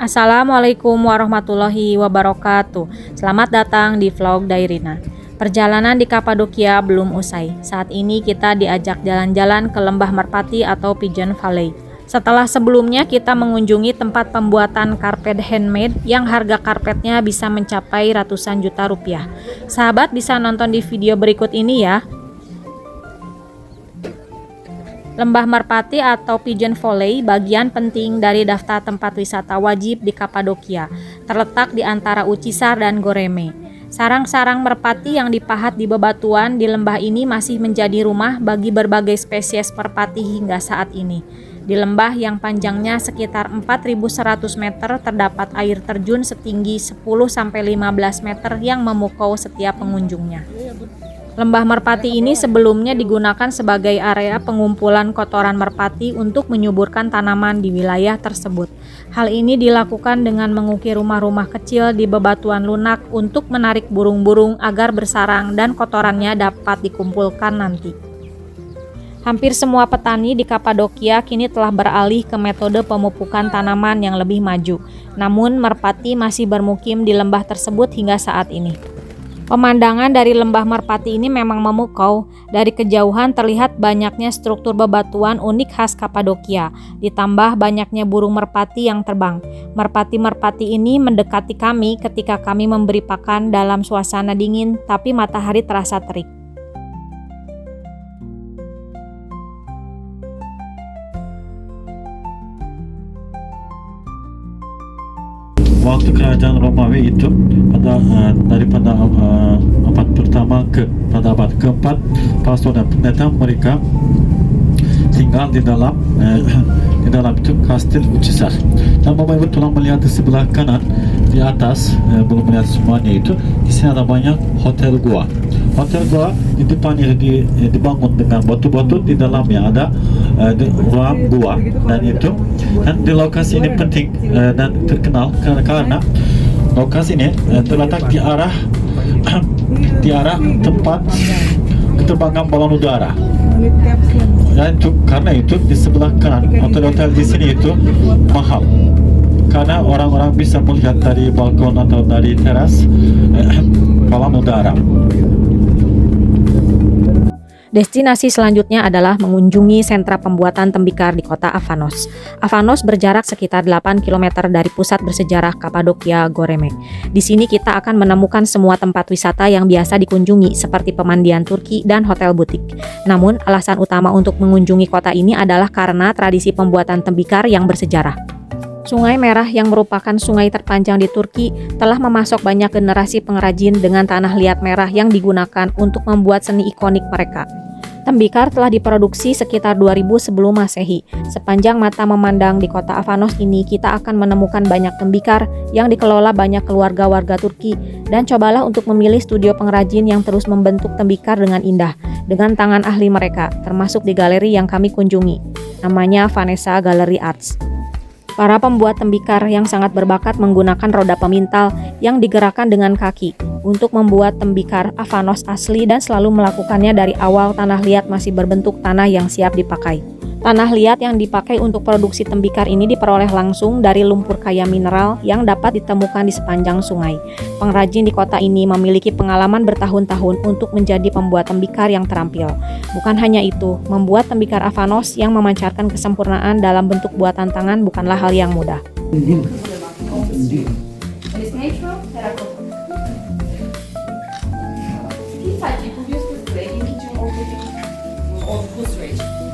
Assalamualaikum warahmatullahi wabarakatuh. Selamat datang di vlog Dairina. Perjalanan di Kapadokia belum usai. Saat ini kita diajak jalan-jalan ke Lembah Merpati atau Pigeon Valley. Setelah sebelumnya kita mengunjungi tempat pembuatan karpet handmade yang harga karpetnya bisa mencapai ratusan juta rupiah. Sahabat bisa nonton di video berikut ini ya. Lembah Merpati atau Pigeon Valley bagian penting dari daftar tempat wisata wajib di Kapadokia, terletak di antara Ucisar dan Goreme. Sarang-sarang merpati yang dipahat di bebatuan di lembah ini masih menjadi rumah bagi berbagai spesies merpati hingga saat ini. Di lembah yang panjangnya sekitar 4.100 meter terdapat air terjun setinggi 10-15 meter yang memukau setiap pengunjungnya. Lembah Merpati ini sebelumnya digunakan sebagai area pengumpulan kotoran merpati untuk menyuburkan tanaman di wilayah tersebut. Hal ini dilakukan dengan mengukir rumah-rumah kecil di bebatuan lunak untuk menarik burung-burung agar bersarang dan kotorannya dapat dikumpulkan nanti. Hampir semua petani di Kapadokia kini telah beralih ke metode pemupukan tanaman yang lebih maju. Namun merpati masih bermukim di lembah tersebut hingga saat ini. Pemandangan dari lembah Merpati ini memang memukau. Dari kejauhan terlihat banyaknya struktur bebatuan unik khas Kapadokia, ditambah banyaknya burung merpati yang terbang. Merpati-merpati ini mendekati kami ketika kami memberi pakan dalam suasana dingin, tapi matahari terasa terik. Waktu kerajaan Romawi itu daripada abad pertama pada abad keempat, pastor dan pendeta mereka tinggal di dalam itu kastil Ucisar. Dan Bapak Ibu telah melihat di sebelah kanan di atas, belum melihat semuanya itu, di sini ada banyak hotel gua. Hotel gua di depannya dibangun dengan batu-batu, di dalamnya ada ruang gua, dan di lokasi ini penting dan terkenal karena lokasi ini terletak di arah tempat keterbangan balon udara. Dan karena itu di sebelah kanan hotel-hotel di sini itu mahal, karena orang-orang bisa melihat dari balkon atau dari teras balon udara. Destinasi selanjutnya adalah mengunjungi sentra pembuatan tembikar di kota Avanos. Avanos berjarak sekitar 8 km dari pusat bersejarah Kapadokia, Goreme. Di sini kita akan menemukan semua tempat wisata yang biasa dikunjungi seperti pemandian Turki dan hotel butik. Namun, alasan utama untuk mengunjungi kota ini adalah karena tradisi pembuatan tembikar yang bersejarah. Sungai Merah yang merupakan sungai terpanjang di Turki telah memasok banyak generasi pengrajin dengan tanah liat merah yang digunakan untuk membuat seni ikonik mereka. Tembikar telah diproduksi sekitar 2000 sebelum Masehi. Sepanjang mata memandang di kota Avanos ini, kita akan menemukan banyak tembikar yang dikelola banyak keluarga warga Turki, dan cobalah untuk memilih studio pengrajin yang terus membentuk tembikar dengan indah, dengan tangan ahli mereka, termasuk di galeri yang kami kunjungi. Namanya Vanessa Gallery Arts. Para pembuat tembikar yang sangat berbakat menggunakan roda pemintal yang digerakkan dengan kaki untuk membuat tembikar Avanos asli, dan selalu melakukannya dari awal tanah liat masih berbentuk tanah yang siap dipakai. Tanah liat yang dipakai untuk produksi tembikar ini diperoleh langsung dari lumpur kaya mineral yang dapat ditemukan di sepanjang sungai. Pengrajin di kota ini memiliki pengalaman bertahun-tahun untuk menjadi pembuat tembikar yang terampil. Bukan hanya itu, membuat tembikar Avanos yang memancarkan kesempurnaan dalam bentuk buatan tangan bukanlah hal yang mudah.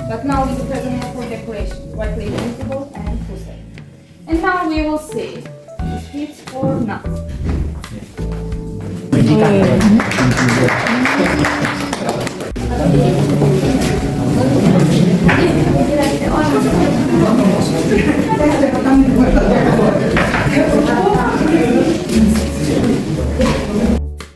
But now we do present more for decoration, white clay vegetable and food. And now we will see if it's or not.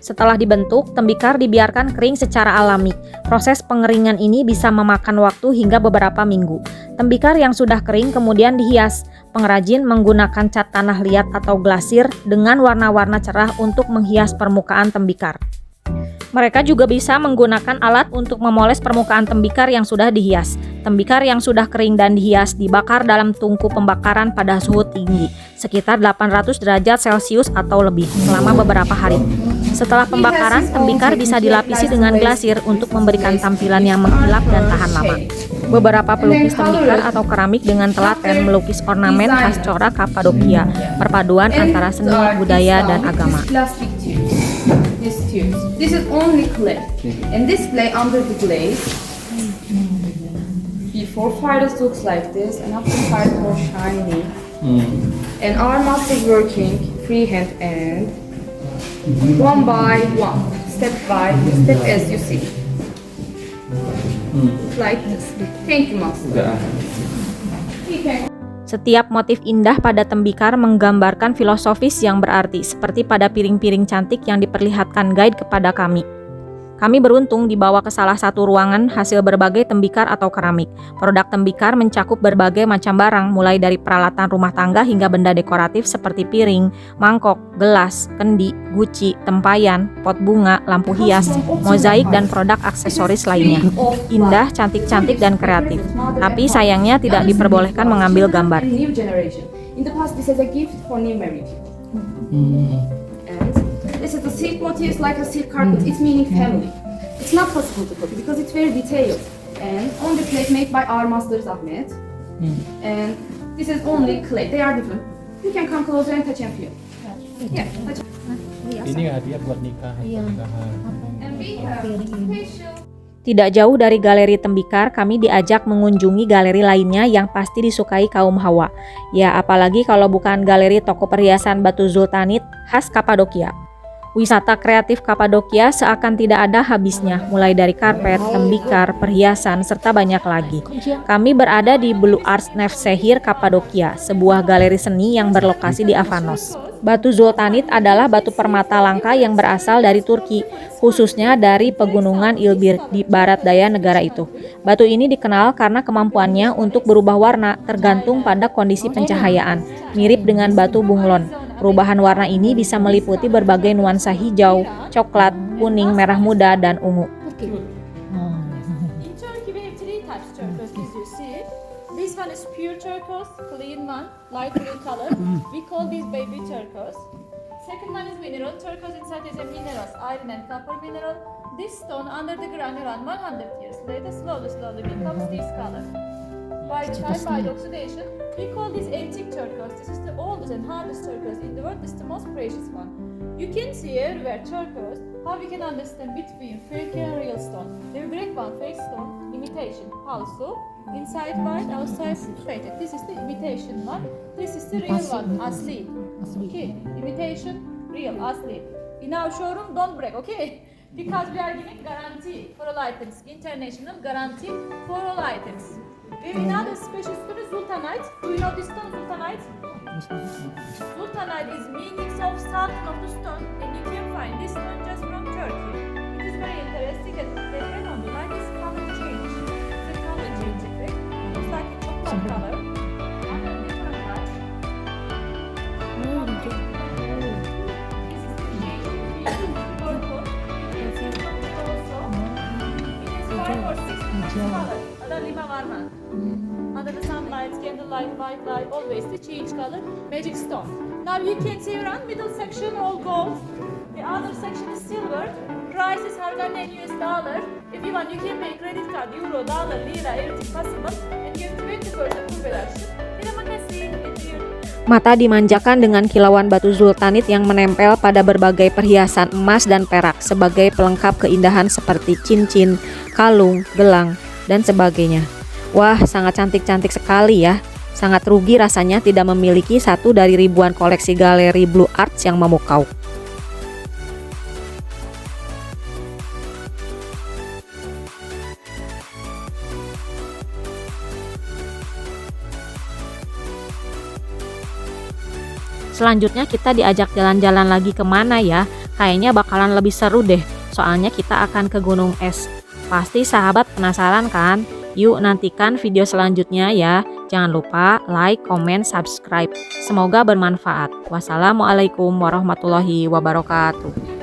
Setelah dibentuk, tembikar dibiarkan kering secara alami. Proses pengeringan ini bisa memakan waktu hingga beberapa minggu. Tembikar yang sudah kering kemudian dihias. Pengrajin menggunakan cat tanah liat atau glasir dengan warna-warna cerah untuk menghias permukaan tembikar. Mereka juga bisa menggunakan alat untuk memoles permukaan tembikar yang sudah dihias. Tembikar yang sudah kering dan dihias dibakar dalam tungku pembakaran pada suhu tinggi, sekitar 800 derajat Celcius atau lebih, selama beberapa hari. Setelah pembakaran, tembikar bisa dilapisi dengan glasir untuk memberikan tampilan yang mengkilap dan tahan lama. Beberapa pelukis tembikar atau keramik dengan telaten melukis ornamen khas corak Kapadokia, perpaduan antara seni, budaya, dan agama. This is only clay, and this clay under the glaze. Before fire it looks like this, and after fire it's more shiny. And our master working freehand and one by one, step by step, as you see. Like this. Thank you, master. He can. Setiap motif indah pada tembikar menggambarkan filosofis yang berarti, seperti pada piring-piring cantik yang diperlihatkan guide kepada kami. Kami beruntung dibawa ke salah satu ruangan hasil berbagai tembikar atau keramik. Produk tembikar mencakup berbagai macam barang, mulai dari peralatan rumah tangga hingga benda dekoratif seperti piring, mangkok, gelas, kendi, guci, tempayan, pot bunga, lampu hias, mozaik, dan produk aksesoris lainnya. Indah, cantik-cantik, dan kreatif. Tapi sayangnya tidak diperbolehkan mengambil gambar. In the past, this is a gift for new married people. And this is the silk motif, like a silk carpet. It's meaning family. It's not possible to copy because it's very detailed. And on the plate made by our masters Ahmed. And this is only clay. They are different. You can come closer and touch and feel. Yeah, touch. Ini hadiah buat nikah. Pernikahan. And we have special. Tidak jauh dari galeri tembikar, kami diajak mengunjungi galeri lainnya yang pasti disukai kaum Hawa. Ya, apalagi kalau bukan galeri toko perhiasan batu Zultanit khas Kapadokia. Wisata kreatif Kapadokia seakan tidak ada habisnya, mulai dari karpet, tembikar, perhiasan, serta banyak lagi. Kami berada di Blue Arts Nevşehir, Kapadokia, sebuah galeri seni yang berlokasi di Avanos. Batu Zultanit adalah batu permata langka yang berasal dari Turki, khususnya dari pegunungan Ilbir di barat daya negara itu. Batu ini dikenal karena kemampuannya untuk berubah warna tergantung pada kondisi pencahayaan, mirip dengan batu bunglon. Perubahan warna ini bisa meliputi berbagai nuansa hijau, coklat, kuning, merah muda, dan ungu. In Turkey, we have three types of turquoise, as you see. This one is pure turquoise, clean one, light blue color. We call this baby turquoise. Second one is mineral turquoise. Inside is a minerals, iron and copper mineral. This stone under the ground around 100 years later slowly becomes this color. By time, by oxidation, we call this antique turquoise. This is the oldest and hardest turquoise in the world. This is the most precious one. You can see everywhere turquoise. How we can understand between fake and real stone. The great one, fake stone, imitation, also. Inside white, outside faded. This is the imitation one. This is the real one, asli. Okay, imitation, real, asli. In our showroom, don't break, okay? Because we are giving guarantee for all items, international guarantee for all items. We have another special stone is Zultanite. Do you know this stone, Zultanite? Zultanite is meaning of sultan of the stone, and you can find this stone just from Turkey. It is very interesting, and the red on the light is color change. It's a color change effect. It's like a chocolate color. And a different light. This is the shade purple. You can see purple also. It is 5 or 6 colors. Ada 5 varma. Under the sunlight, candlelight, white light, always the change color, magic stone. Now you can see around middle section all gold. The other section is silver. Price is $100 US. If you want, you can pay credit card, euro, dollar, lira, everything possible, and give 20% full reduction. Terima kasih. Mata dimanjakan dengan kilauan batu Zultanit yang menempel pada berbagai perhiasan emas dan perak sebagai pelengkap keindahan seperti cincin, kalung, gelang, dan sebagainya. Wah, sangat cantik-cantik sekali ya. Sangat rugi rasanya tidak memiliki satu dari ribuan koleksi galeri Blue Arts yang memukau. Selanjutnya kita diajak jalan-jalan lagi kemana ya? Kayaknya bakalan lebih seru deh. Soalnya kita akan ke Gunung Es. Pasti sahabat penasaran kan? Yuk nantikan video selanjutnya ya. Jangan lupa like, comment, subscribe. Semoga bermanfaat. Wassalamualaikum warahmatullahi wabarakatuh.